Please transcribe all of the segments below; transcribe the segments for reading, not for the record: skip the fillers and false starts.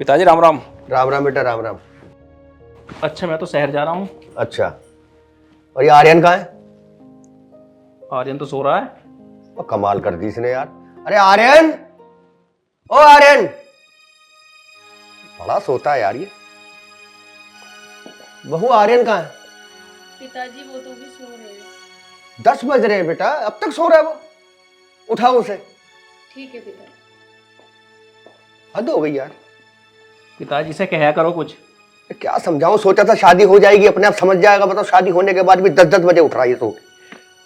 पिताजी राम राम। राम राम बेटा, राम राम। अच्छा मैं तो शहर जा रहा हूँ। अच्छा, और ये आर्यन कहाँ है? आर्यन तो सो रहा है। और कमाल कर दी इसने यार। अरे आर्यन, ओ आर्यन, बड़ा सोता है यार ये। बहू आर्यन कहाँ है? पिताजी वो तो भी सो रहे हैं। 10 बज रहे हैं बेटा, अब तक सो रहा है वो। उठाओ उसे। ठीक है पिताजी। हद हो गई यार। पिताजी से कहा करो कुछ। क्या समझाऊं, सोचा था शादी हो जाएगी अपने आप समझ जाएगा, बताओ शादी होने के बाद भी 10-10 बजे उठ रहा है ये सो के।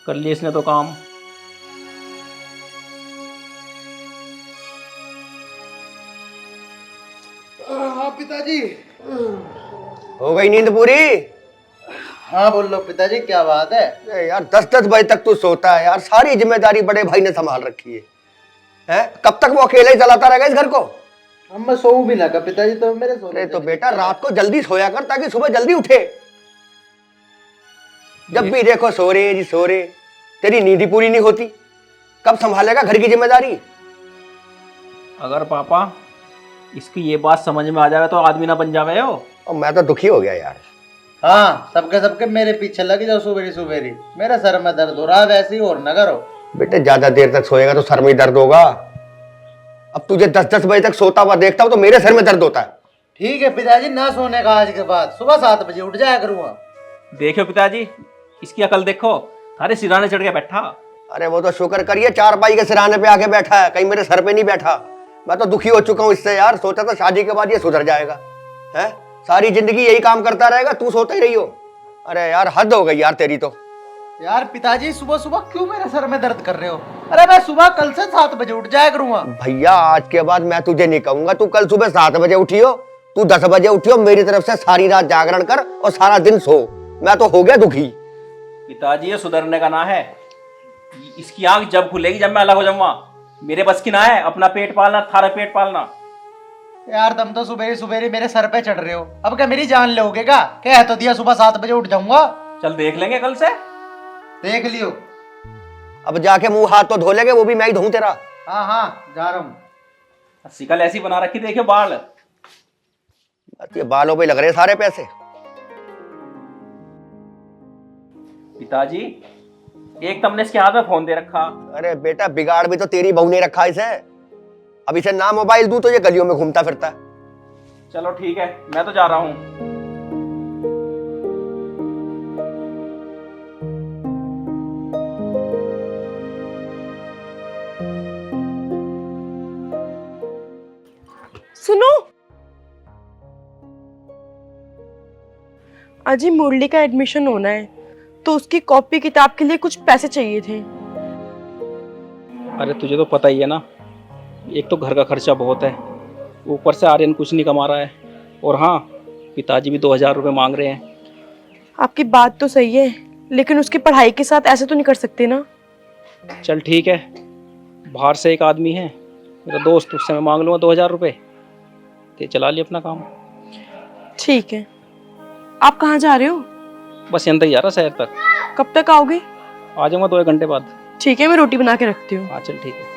कर लिया इसने तो काम। हाँ पिताजी। हो गई नींद पूरी? हाँ बोल लो पिताजी, क्या बात है? अरे यार 10-10 बजे तक तू सोता है यार, सारी जिम्मेदारी बड़े भाई ने संभाल रखी है। हैं? कब तक वो अकेले ही चलाता रहेगा इस घर को? हम मैं सो भी लगा पिताजी, तो मेरे सो। अरे तो बेटा रात को जल्दी सोया कर ताकि सुबह जल्दी उठे। जब भी देखो सो रहे जी सो रहे, तेरी नींद ही पूरी नहीं होती। कब संभालेगा घर की जिम्मेदारी? अगर पापा इसकी ये बात समझ में आ जाए तो आदमी ना बन जावे हो। और मैं तो दुखी हो गया यार। हाँ सबके सबके मेरे पीछे लगी जाओ सुबेरी सुबेरी। मेरे सर में दर्द हो रहा है, वैसे ही और न करो। बेटे ज्यादा देर तक सोएगा तो सर में दर्द होगा। अब तुझे 10-10 बजे तक सोता हुआ देखता हूं तो मेरे सर में दर्द होता है। ठीक है पिताजी, ना सोने का आज के बाद सुबह 7 बजे उठ जाया करूँगा। देखो पिताजी इसकी अकल देखो, थारे सिराने चढ़ के बैठा। अरे वो तो शुक्र करिए 4 पाई के सिराने पे आके बैठा है, कहीं मेरे सर पे नहीं बैठा। मैं तो दुखी हो चुका हूँ इससे यार, सोचा था शादी के बाद ये सुधर जाएगा। है सारी जिंदगी यही काम करता रहेगा, तू सोता ही रही हो। अरे यार हद हो गई यार तेरी तो। यार पिताजी सुबह सुबह क्यों मेरे सर में दर्द कर रहे हो? अरे मैं सुबह कल से 7 बजे उठ जाया करूँगा। भैया आज के बाद मैं तुझे नहीं कहूंगा तू कल सुबह 7 बजे उठियो, तू 10 बजे उठियो। मेरी तरफ से सारी रात जागरण कर और सारा दिन सो। मैं तो हो गया दुखी। पिताजी ये सुधरने का ना है। इसकी आंख जब खुलेगी जब मैं अलग हो जाऊंगा। मेरे बस की ना है अपना पेट पालना, थारा पेट पालना। यार तुम तो सुबेरी सुबेरी मेरे सर पे चढ़ रहे हो, अब क्या मेरी जान लोगे क्या? कह तो दिया सुबह 7 बजे उठ जाऊंगा। चल देख लेंगे कल से। देख लियो। अब जाके मुंह हाथ तो धो लेंगे, वो भी मैं ही धोऊं तेरा। हाँ हाँ जा रहा हूँ। शिकल ऐसी बना रखी, देखियो बाल। ये बालों पे लग रहे सारे पैसे। पिताजी एक तुमने इसके हाथ में फोन दे रखा। अरे बेटा बिगाड़ भी तो तेरी बहू ने रखा इसे। अब इसे ना मोबाइल दूं तो ये गलियों में घूमता फिरता है। चलो ठीक है मैं तो जा रहा हूँ। सुनो, आज ही मुरली का एडमिशन होना है तो उसकी कॉपी किताब के लिए कुछ पैसे चाहिए थे। अरे तुझे तो पता ही है ना, एक तो घर का खर्चा बहुत है, ऊपर से आर्यन कुछ नहीं कमा रहा है। और हाँ पिताजी भी 2000 रुपये मांग रहे हैं। आपकी बात तो सही है, लेकिन उसकी पढ़ाई के साथ ऐसे तो नहीं कर सकते ना। चल ठीक है, बाहर से एक आदमी है मेरा दोस्त, उससे मैं मांग लूँगा 2000 रुपये, ते चला लिया अपना काम। ठीक है। आप कहाँ जा रहे हो? बस यंदा ही जा रहा शहर तक। कब तक आओगे? आ जाऊँगा 2 घंटे बाद। ठीक है, मैं रोटी बना के रखती हूँ। हाँ चल ठीक है।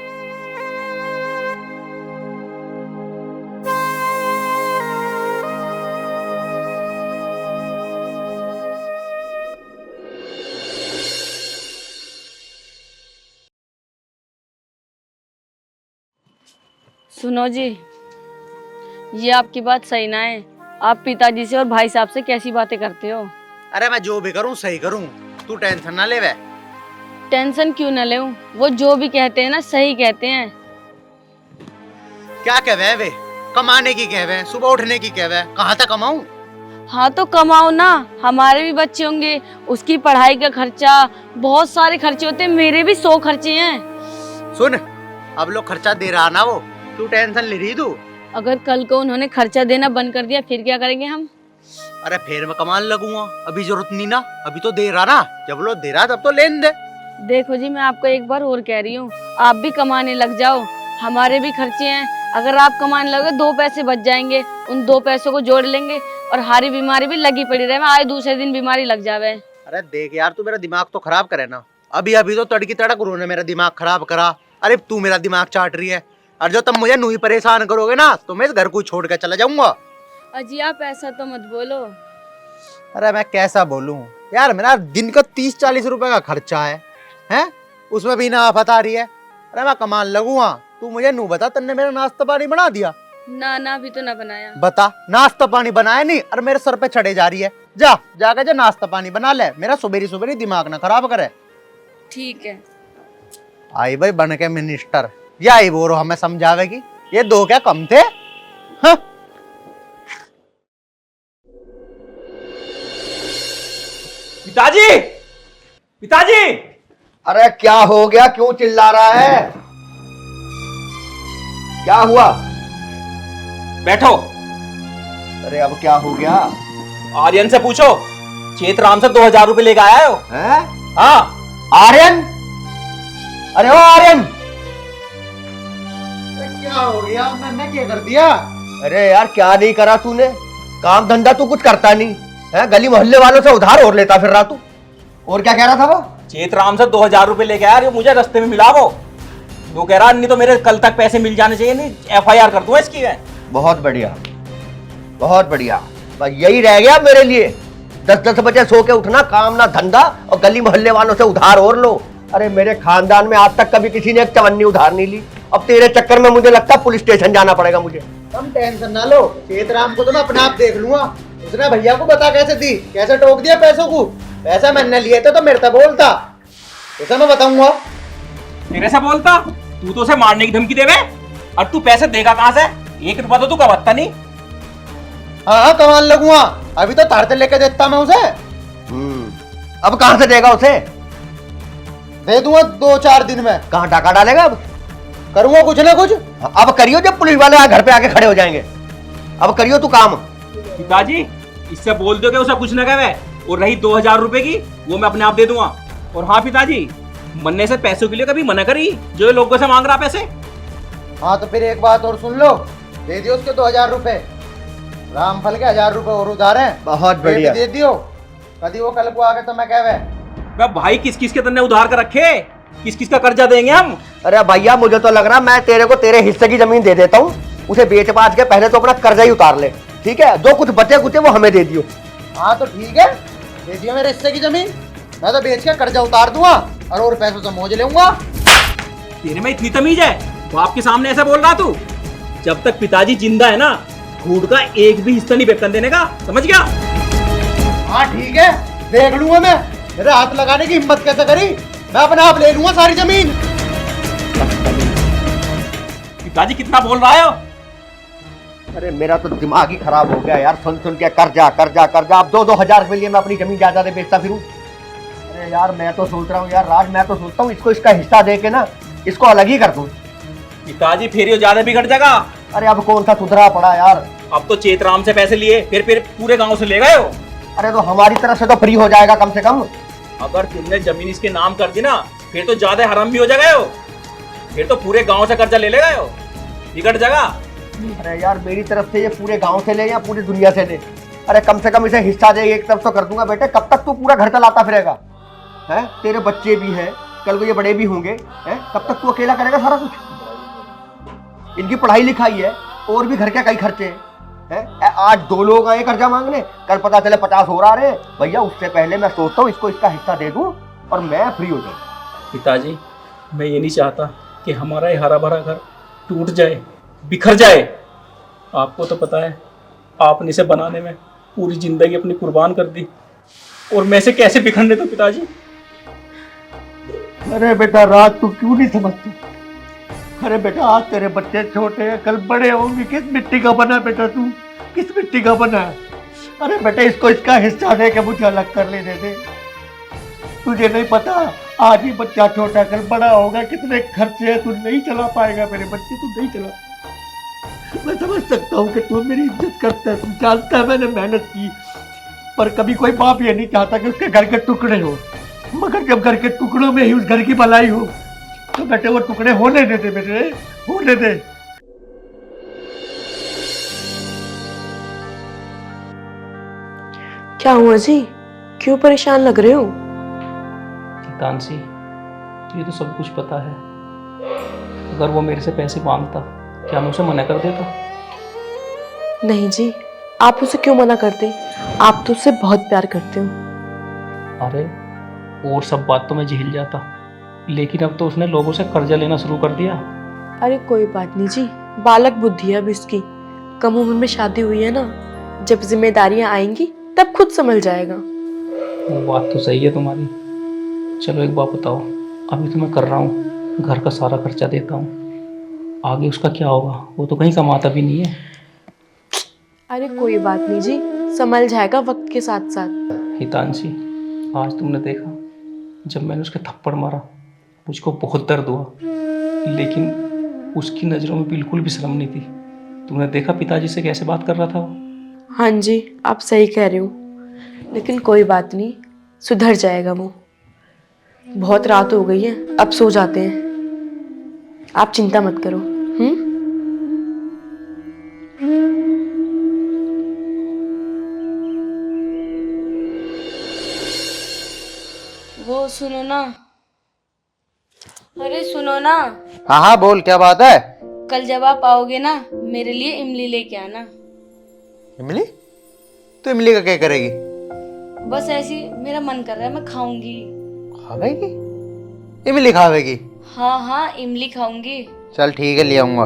सुनो जी, ये आपकी बात सही ना है। आप पिताजी से और भाई साहब से कैसी बातें करते हो? अरे मैं जो भी करूँ सही करूँ, तू टेंशन ना ले। वे टेंशन क्यों न ले? वो जो भी कहते हैं ना सही कहते हैं। क्या कहवे वे? कमाने की कहवे, सुबह उठने की कहवे, कहाँ तक कमाऊं? हाँ तो कमाओ ना, हमारे भी बच्चे होंगे, उसकी पढ़ाई का खर्चा, बहुत सारे खर्चे होते हैं। मेरे भी 100 खर्चे हैं। सुन, अब लोग खर्चा दे रहा ना वो, तू टेंशन ले रही तू। अगर कल को उन्होंने खर्चा देना बंद कर दिया फिर क्या करेंगे हम? अरे फिर मैं कमाने लगूंगा, अभी जरूरत नहीं ना, अभी तो दे रहा ना, जब लोग दे रहा तब तो लेन दे। देखो जी, मैं आपको एक बार और कह रही हूँ, आप भी कमाने लग जाओ, हमारे भी खर्चे हैं। अगर आप कमाने लगे 2 पैसे बच जाएंगे, उन 2 पैसों को जोड़ लेंगे और हारी बीमारी भी लगी पड़ी रहे, आए दूसरे दिन बीमारी लग जावे। अरे देख यार, तू मेरा दिमाग तो खराब करे ना। अभी अभी तो तड़की तड़क उन्होंने मेरा दिमाग खराब करा, अरे तू मेरा दिमाग चाट रही है। और जो तुम मुझे नू ही परेशान करोगे ना तो मैं इस घर को छोड़ के चला जाऊंगा। अजी आप ऐसा तो मत बोलो। अरे मैं कैसा बोलूं यार, मेरा दिन का 30-40 रुपए का खर्चा है उसमें भी ना आफत आ रही है। अरे मैं कमान लगूंगा, तू मुझे नू बता, तन्ने मेरा नाश्ता पानी बना दिया? ना ना अभी तो ना बनाया। बता, नाश्ता पानी बनाया नहीं और मेरे सर पे चढ़े जा रही है। जा जाके जा नाश्ता पानी बना ले, मेरा सुबेरी सुबेरी दिमाग ना खराब करे। ठीक है। आई भाई बन के मिनिस्टर, या आई बोरो हमें समझावेगी, ये दो क्या कम थे? हाँ? पिताजी, पिताजी! अरे क्या हो गया, क्यों चिल्ला रहा है? क्या हुआ? बैठो। अरे अब क्या हो गया? आर्यन से पूछो, चेतराम से 2000 रुपए लेके आया हो। हैं? हाँ। आर्यन? अरे ओ आर्यन! क्या हो गया, मैंने क्या कर दिया? अरे यार क्या नहीं करा तूने? काम धंधा तू कुछ करता नहीं है, गली मोहल्ले वालों से उधार और लेता फिर रहा तू। और क्या कह रहा था वो? चेतराम से 2000 रुपए लेके आया, मुझे रास्ते में मिला वो कह रहा नहीं तो मेरे कल तक पैसे मिल जाने चाहिए, नहीं FIR कर दूंगा इसकी मैं। बहुत बढ़िया, बहुत बढ़िया। बस यही रह गया मेरे लिए, 10-10 बजे सो के उठना, काम ना धंधा, और गली मोहल्ले वालों से उधार और लो। अरे मेरे खानदान में आज तक कभी किसी ने एक चवन्नी उधार नहीं ली। अब तेरे चक्कर में मुझे लगता है पुलिस स्टेशन जाना पड़ेगा मुझे। तुम टेंशन ना लो, चेतराम को तो मैं अपने आप देख लूंगा। उसने भैया को बता कैसे दी, कैसे टोक दिया पैसों को। पैसा मैंने लिए थे तो मेरे से बोलता, उसे मैं बताऊंगा। तेरे से बोलता? तू तो उसे मारने की धमकी देवे, और तू पैसे देगा कहां से? 1 रुपया तो तू कमाता नहीं। हाँ कमान लगूंगा, अभी तो तारते लेके देता मैं उसे। अब कहां से देगा उसे? दे दूंगा 2-4 दिन में। कहां टाका डालेगा? अब करूंगा कुछ ना कुछ। अब करियो, जब पुलिस वाले घर पे आके खड़े हो जाएंगे। अब करियो तू काम। पिताजी इससे बोल दो कि उसे कुछ न कहे, और रही 2000 रुपए की, वो मैं अपने आप दे दूंगा। और हाँ पिताजी, मन्ने से पैसों के लिए कभी मना करी जो ये लोगों से मांग रहा पैसे। हाँ तो फिर एक बात और सुन लो, दे दियो उसके 2000 रुपए। रामफल के 1000 रुपए और उधार हैं। बहुत बढ़िया। दे दियो, कभी वो कल को आगे तो मैं कहवे। भाई किस किस के तन्ने उधार कर रखे, किस किस का कर्जा देंगे हम? अरे भैया मुझे तो लग रहा मैं तेरे को तेरे हिस्से की जमीन दे देता हूँ, उसे बेच बाच के पहले तो अपना कर्जा ही उतार ले, ठीक है? जो कुछ बचे कुचे वो हमें दे दियो। हाँ तो ठीक है, दे दियो मेरे हिस्से की जमीन, मैं तो बेच के कर्जा उतार दूंगा और पैसों से मौज लूंगा। तेरे में इतनी तमीज है, बाप के सामने ऐसा बोल रहा तू? जब तक पिताजी जिंदा है ना, फूड का एक भी हिस्सा नहीं बेकन देने का, समझ गया? हाँ ठीक है, देख लूंगा मैं, मेरे हाथ लगाने की हिम्मत कैसे करी, मैं अपने आप ले लूंगा सारी जमीन। पिताजी कितना बोल रहा है? अरे मेरा तो दिमाग ही खराब हो गया यार, सुन सुन के कर्जा कर्जा कर्जा। अब 2-2 हजार के लिए मैं अपनी जमीन जायदादें बेचता फिरूं? अरे यार मैं तो सोच रहा हूँ यार राज, मैं तो सोचता हूँ इसको इसका हिस्सा दे के ना इसको अलग ही कर दूं। पिताजी फिर ये ज्यादा बिगड़ जाएगा। अरे अब कौन सा सुधरा पड़ा यार? अब तो चेतराम से पैसे लिए, फिर पूरे गांव से ले गए हो। अरे तो हमारी तरफ से तो फ्री हो जाएगा कम से कम। अगर तुमने जमीन इसके नाम कर दी ना, फिर तो ज्यादा हराम भी हो जाएगा हो, फिर तो पूरे गांव से कर्जा ले ले गए हो, बिगड़ जाएगा। अरे यार मेरी तरफ से ये पूरे गांव से ले या पूरी दुनिया से ले, अरे कम से कम इसे हिस्सा दे, एक तरफ तो कर दूंगा। बेटे कब तक तू पूरा घर चलाता फिरेगा? हैं, तेरे बच्चे भी हैं, कल को ये बड़े भी होंगे, हैं, कब तक तू अकेला करेगा सारा कुछ? इनकी पढ़ाई लिखाई है, और भी घर के कई खर्चे हैं। आज 2 लोग आए कर्जा मांगने, कल पता चले 50 और आ रहे हैं। भैया उससे पहले मैं सोचता हूँ इसको इसका हिस्सा दे दूं और मैं फ्री हो जाऊँ। पिताजी मैं ये नहीं चाहता कि हमारा ये हरा भरा घर टूट जाए, बिखर जाए। आपको तो पता है, आपने इसे बनाने में पूरी जिंदगी अपनी कुर्बान कर दी, और मैं इसे कैसे बिखरने दूं पिताजी? अरे बेटा राज तू क्यों नहीं समझती? अरे बेटा आज तेरे बच्चे छोटे हैं, कल बड़े होंगे। किस मिट्टी का बना है बेटा तू? किस मिट्टी का बना है? अरे बेटा इसको इसका हिस्सा दे के मुझे अलग कर लेने दे। तुझे नहीं पता, आज ही बच्चा छोटा कल बड़ा होगा, कितने खर्चे हैं, तू नहीं चला पाएगा मेरे बच्चे, तू नहीं चला। मैं समझ सकता हूँ कि तू मेरी इज्जत करता है, तू जानता है मैंने मेहनत की, पर कभी कोई बाप ये नहीं चाहता कि उसके घर के टुकड़े हो। मगर जब घर के टुकड़ों में ही उस घर की भलाई हो तो बेटे वो टुकड़े होने दे बेटे, होने दे। क्या हुआ जी, क्यों परेशान लग रहे हो? तानसी, तुझे तो सब कुछ पता है, अगर वो मेरे से पैसे मांगता, क्या मैं उसे मना कर देता? नहीं जी, आप उसे क्यों मना करते? आप तो उससे बहुत प्यार करते हो। अरे और सब बात तो मैं झेल जाता, लेकिन अब तो उसने लोगों से कर्जा लेना शुरू कर दिया। अरे कोई बात नहीं जी, बालक बुद्धि है अभी उसकी। कम उम्र में शादी हुई है ना, जब जिम्मेदारियां आएंगी तब खुद संभल जाएगा। वो बात तो सही है तुम्हारी। चलो एक बात बताओ, अभी तो मैं कर रहा हूँ, घर का सारा खर्चा देता हूँ, आगे उसका क्या होगा? वो तो कहीं कमाता भी नहीं है। अरे कोई बात नहीं जी, संभल जाएगा वक्त के साथ साथ। हितांशी, आज तुमने देखा, जब मैंने उसके थप्पड़ मारा मुझको बहुत दर्द हुआ, लेकिन उसकी नज़रों में बिल्कुल भी शर्म नहीं थी। तुमने देखा पिताजी से कैसे बात कर रहा था वो? हाँ जी, आप सही कह रहे हो, लेकिन कोई बात नहीं, सुधर जाएगा वो। बहुत रात हो गई है, अब सो जाते हैं। आप चिंता मत करो। वो सुनो ना, अरे सुनो ना, हाँ हाँ बोल, क्या बात है? कल जब आप आओगे ना, मेरे लिए इमली लेके आना। इमली? तो इमली का क्या करेगी? बस ऐसी मेरा मन कर रहा है, मैं खाऊंगी। खावेगी? इमली खावेगी? हाँ हाँ, इमली खाऊंगी। चल ठीक है, ले आऊंगा।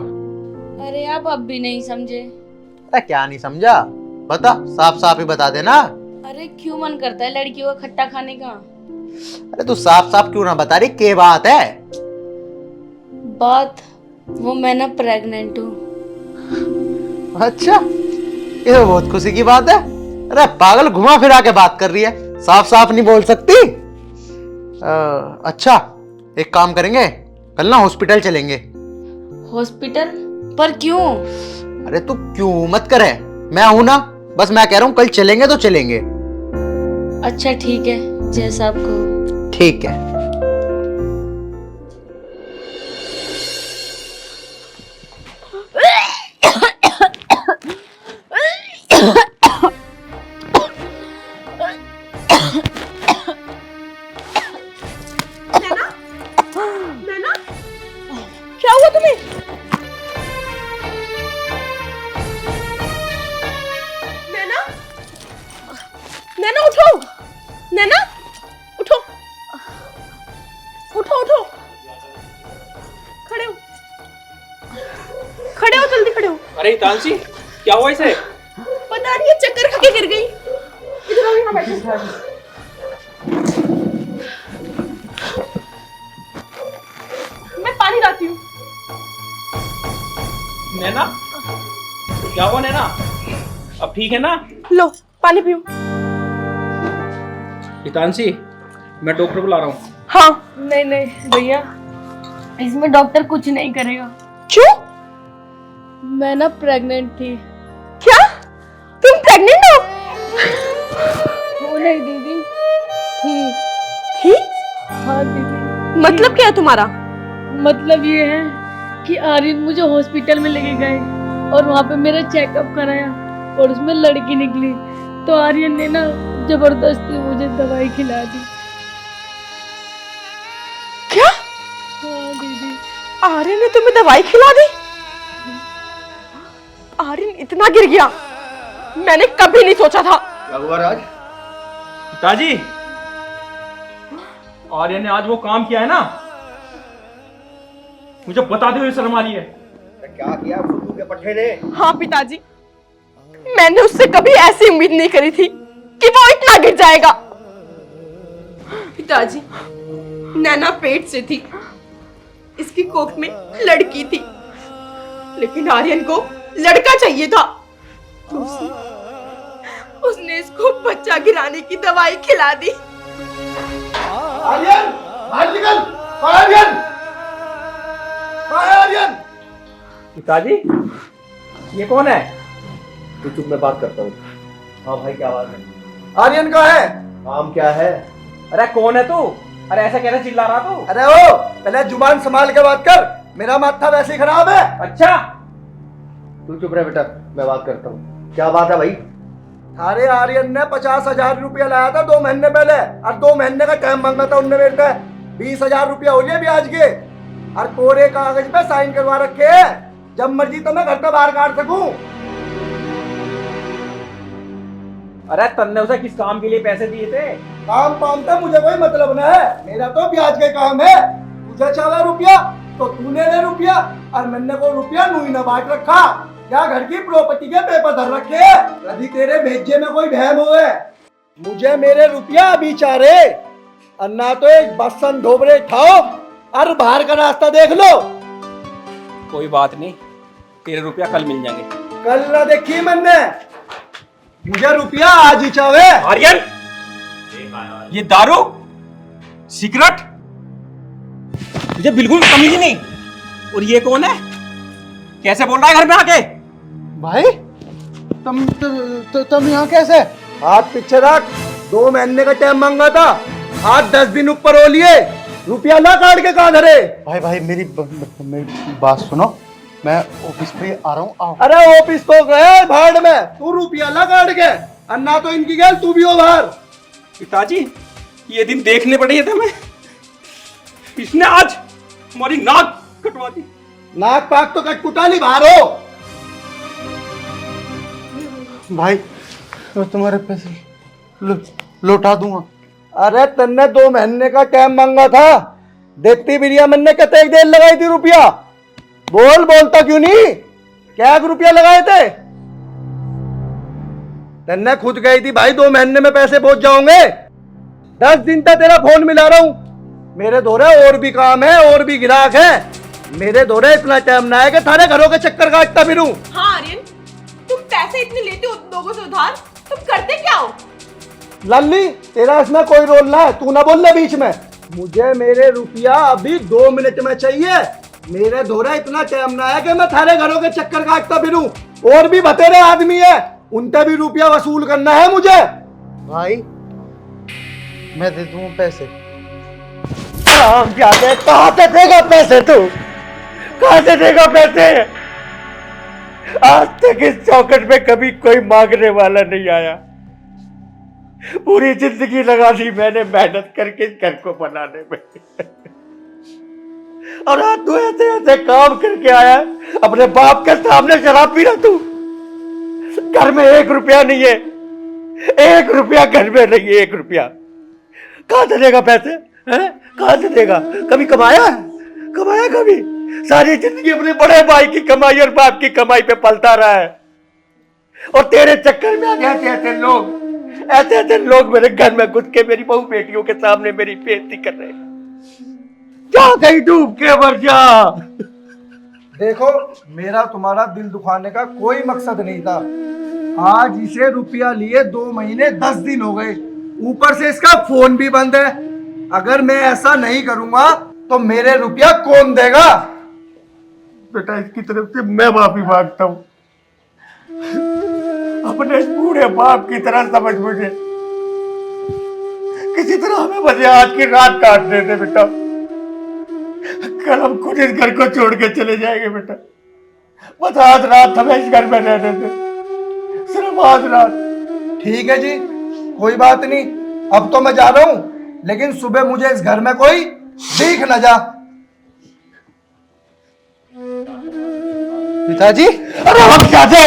अरे आप अब भी नहीं समझे। अरे क्या नहीं समझा? बता, साफ साफ ही बता देना। अरे क्यों मन करता है लड़कियों का खट्टा खाने का? अरे तू साफ साफ क्यों ना बता रही, क्या बात है? बात वो मैं ना प्रेग्नेंट हूँ। अच्छा, ये तो बहुत खुशी की बात है। अरे पागल, घुमा फिरा के बात कर रही है, साफ साफ नहीं बोल सकती? अच्छा, एक काम करेंगे, कल ना हॉस्पिटल चलेंगे। हॉस्पिटल? पर क्यों? अरे तू क्यों मत करे, मैं हूं ना, बस मैं कह रहा हूं कल चलेंगे तो चलेंगे। अच्छा ठीक है, जैसा आपको। ठीक है। नैना, क्या हुआ तुम्हें? नैना, नैना उठो, नैना उठो, उठो उठो, खड़े हो, खड़े हो, जल्दी खड़े हो। अरे हितांशी, क्या हुआ इसे? पता नहीं, ये चक्कर खा के गिर गई। इधर आओ, यहाँ बैठो। मैं पानी लाती हूँ। नैना, क्या हुआ नैना? अब ठीक है ना? लो पानी पियो। हितांशी, मैं डॉक्टर बुला रहा हूँ। हाँ। नहीं नहीं भैया, इसमें डॉक्टर कुछ नहीं करेगा। क्यों? मैं ना प्रेग्नेंट थी। क्या? तुम प्रेग्नेंट हो? हो नहीं दीदी, थी। हाँ दीदी। मतलब क्या है तुम्हारा? मतलब ये है कि आर्यन मुझे हॉस्पिटल में लेके गए और वहाँ पे मेरा चेकअप कराया और उसमें लड़की निकली, तो आर्यन ने ना जबरदस्ती मुझे दवाई खिला दी। क्या? हाँ दीदी। आर्यन ने तुम्हें दवाई खिला दी? आर्यन इतना गिर गया, मैंने कभी नहीं सोचा था। क्या हुआ राज? पिताजी, आर्यन ने आज वो काम किया है ना, मुझे बताते हुए शर्म आ रही है। क्या किया फुद्दू के पट्टे ने? हाँ पिताजी, मैंने उससे कभी ऐसी उम्मीद नहीं करी थी कि वो इतना गिर जाएगा। पिताजी, नैना पेट से थी, इसकी कोख में लड़की थी, लेकिन आर्यन को लड़का चाहिए था, तो उसने इसको बच्चा गिराने की दवाई खिला दी। आर्यन, बाहर निकल! आर्यन! आर्यन! पिताजी, ये कौन है? तू चुप, मैं बात करता हूँ। हाँ भाई, क्या बात है? आर्यन का है? काम क्या है? अरे कौन है तू? अरे ऐसा कैसे चिल्ला रहा तू? अरे ओ, पहले जुबान संभाल के बात कर, मेरा माथा वैसे ही खराब है। अच्छा, तू चुप रहे बेटा, मैं बात करता हूँ। क्या बात है भाई? अरे आर्यन ने 50,000 रुपया लाया था 2 महीने पहले, और 2 महीने का टाइम मांगा था उनने मेरे से। 20,000 रुपया हो गया ब्याज के। और कोरे कागज पे साइन करवा रखे है, जब मर्जी तो मैं घर से बाहर काट सकूं। अरे तन्ने उसे किस काम के लिए पैसे दिए थे? काम पाम से मुझे कोई मतलब न है, मेरा तो ब्याज के काम है। तुझे चाहिए रुपया तो तूने ले रुपया, और मैंने को रुपया नूही न बांट रखा, क्या घर की प्रॉपर्टी के पेपर धर रखे। कभी तेरे भेजे में कोई बहम हुए, मुझे मेरे रुपया अभी चारे, और ना तो एक बसन ढोबरे खाओ और बाहर का रास्ता देख लो। कोई बात नहीं, तेरे रुपया कल मिल जाएंगे। कल ना देखी मैंने, मुझे रुपया आज ही चाहे। आर्यन, ये दारू, सिगरेट, मुझे बिल्कुल समझ ही नहीं। और ये कौन है, कैसे बोल रहा है घर में आके? भाई तुम यहाँ कैसे? हाथ पीछे रख, 2 महीने का टाइम मांगा था, आज 10 दिन ऊपर हो लिए, रुपया ना काट के कहा धरे। भाई मेरी बात सुनो, मैं ऑफिस पे आ रहा हूँ, आओ। अरे ऑफिस तो गए भाड़ में, तू रुपया ना काट के, और ना तो इनकी गैल तू भी हो बाहर। पिताजी, ये दिन देखने पड़े थे मैं, इसने आज हमारी नाक कटवा दी। नाक पाक तो कट कुटाली बाहर हो। भाई मैं तुम्हारे पैसे लौटा दूंगा। अरे तन्ने 2 महीने का टाइम मांगा था, देती बिरिया मैंने कते देर लगाई थी रुपया, बोलता क्यों नहीं? क्या रुपया लगाए थे? तन्ने खुद गई थी भाई, 2 महीने में पैसे पहुंच जाओगे। 10 दिन तक तेरा फोन मिला रहा हूं, मेरे दौरे और भी काम है, और भी ग्राहक है, मेरे दौरे इतना टाइम ना है कि थारे घरों के चक्कर काटता फिरूं। हाँ आर्यन, तुम पैसे इतने लेते हो लोगों से उधार, तुम करते क्या हो? लल्ली, तेरा इसमें कोई रोल ना है, तू ना बोल ले बीच में। मुझे मेरे रुपया अभी 2 मिनट में चाहिए, मेरे दौरे इतना टाइम ना है कि मैं थारे घरों के चक्कर काटता फिरूं। और भी बतेरे आदमी है, उनसे भी रुपया वसूल करना है मुझे। भाई मैं दे दूंगा पैसे। क्या दे, कहाँ से देगा पैसे तू? कहाँ से देगा पैसे? आज तक इस चौखट में कभी कोई मांगने वाला नहीं आया, पूरी जिंदगी लगा दी मैंने मेहनत करके इस घर को बनाने में, और आज तू ऐसे ऐसे काम करके आया, अपने बाप के सामने शराब पी रहा तू। घर में 1 रुपया नहीं है, 1 रुपया घर में नहीं है, 1 रुपया कहाँ से देगा पैसे? हैं? कहाँ से देगा? कभी कमाया कभी? सारी जिंदगी अपने बड़े भाई की कमाई और बाप की कमाई पे पलता रहा है, और तेरे चक्कर में ऐसे ऐसे लोग मेरे घर में घुस के मेरी बहू बेटियों के सामने मेरी बेइज्जती कर रहे हैं। जा कहीं डूब के मर जा। देखो, मेरा तुम्हारा दिल दुखाने का कोई मकसद नहीं था। आज इसे रुपया लिए 2 महीने 10 दिन हो गए, ऊपर से इसका फोन भी बंद है। अगर मैं ऐसा नहीं करूंगा तो मेरे रुपया कौन देगा? बेटा, इसकी तरफ से मैं माफी मांगता हूं, अपने बूढ़े बाप की तरह समझ मुझे, किसी तरह हमें बस आज की रात काट देते बेटा, कल हम खुद इस घर को छोड़ के चले जाएंगे बेटा, बस आज रात हमें इस घर में रह देते, सिर्फ आज रात। ठीक है जी, कोई बात नहीं, अब तो मैं जा रहा हूं, लेकिन सुबह मुझे इस घर में कोई दिख न जा। पिताजी, अरे हम क्या थे?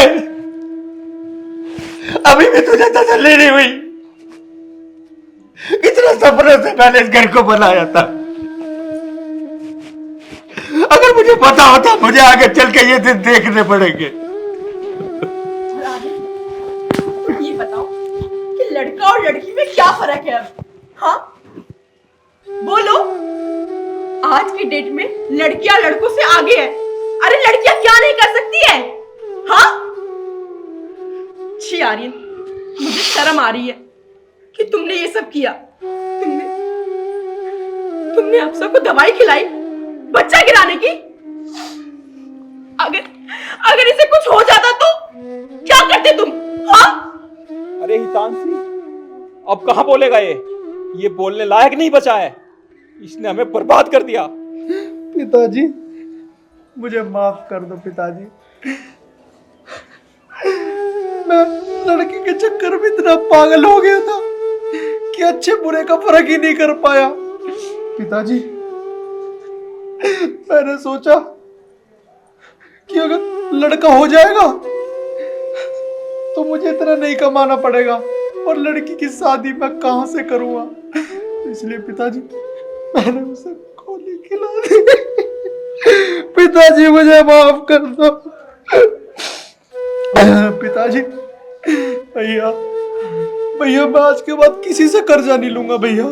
अभी भी तुझे तसल्ली नहीं हुई? इतने सपनों से मैंने इस घर को बनाया था, अगर मुझे पता होता मुझे आगे चल के ये दिन देखने पड़ेंगे। ये बताओ कि लड़का और लड़की में क्या फर्क है अब? हाँ बोलो, आज की डेट में लड़कियां लड़कों से आगे है। अरे लड़कियां क्या नहीं कर सकती है? हाँ छी आर्यन, मुझे शर्म आ रही है कि तुमने ये सब किया। तुमने अफसर को दवाई खिलाई बच्चा गिराने की। अगर इसे कुछ हो जाता तो क्या करते तुम? हाँ अरे हितांशी, अब कहाँ बोलेगा ये बोलने लायक नहीं बचा है, इसने हमें बर्बाद कर दिया। पिताजी, मुझे माफ कर दो पिताजी, मैं लड़की के चक्कर में इतना पागल हो गया था कि अच्छे बुरे का फर्क ही नहीं कर पाया। पिताजी, मैंने सोचा कि अगर लड़का हो जाएगा तो मुझे इतना नहीं कमाना पड़ेगा, और लड़की की शादी मैं कहां से करूंगा। इसलिए पिताजी मैंने उसे गोली खिला दी। पिताजी मुझे माफ कर दो। पिताजी, भैया भैया मैं आज के बाद किसी से कर्जा नहीं लूंगा। भैया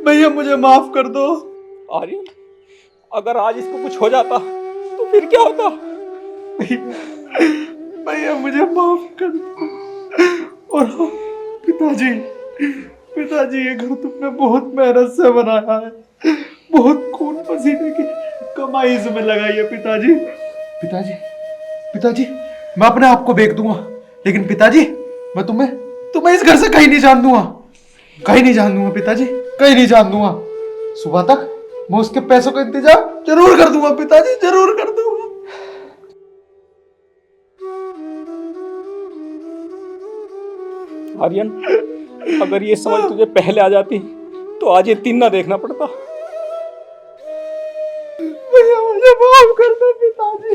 भैया मुझे माफ कर दो। आर्यन, अगर आज इसको कुछ हो जाता तो फिर क्या होता? भैया मुझे माफ कर दो। और पिताजी, पिताजी ये घर तुमने बहुत मेहनत से बनाया है, बहुत खून पसीने की कमाई इसमें लगाई है पिताजी। पिताजी, पिताजी मैं अपने आप को बेच दूंगा, लेकिन पिताजी मैं तुम्हें इस घर से कहीं नहीं जान दूंगा, कहीं नहीं जान दूंगा पिताजी, कहीं नहीं जान दूंगा। सुबह तक मैं उसके पैसों का इंतजाम जरूर कर दूंगा पिताजी, जरूर कर दूंगा। आर्यन, अगर ये समझ तुझे पहले आ जाती तो आज ये दिन ना देखना पड़ता। भैया मुझे माफ कर दो पिताजी।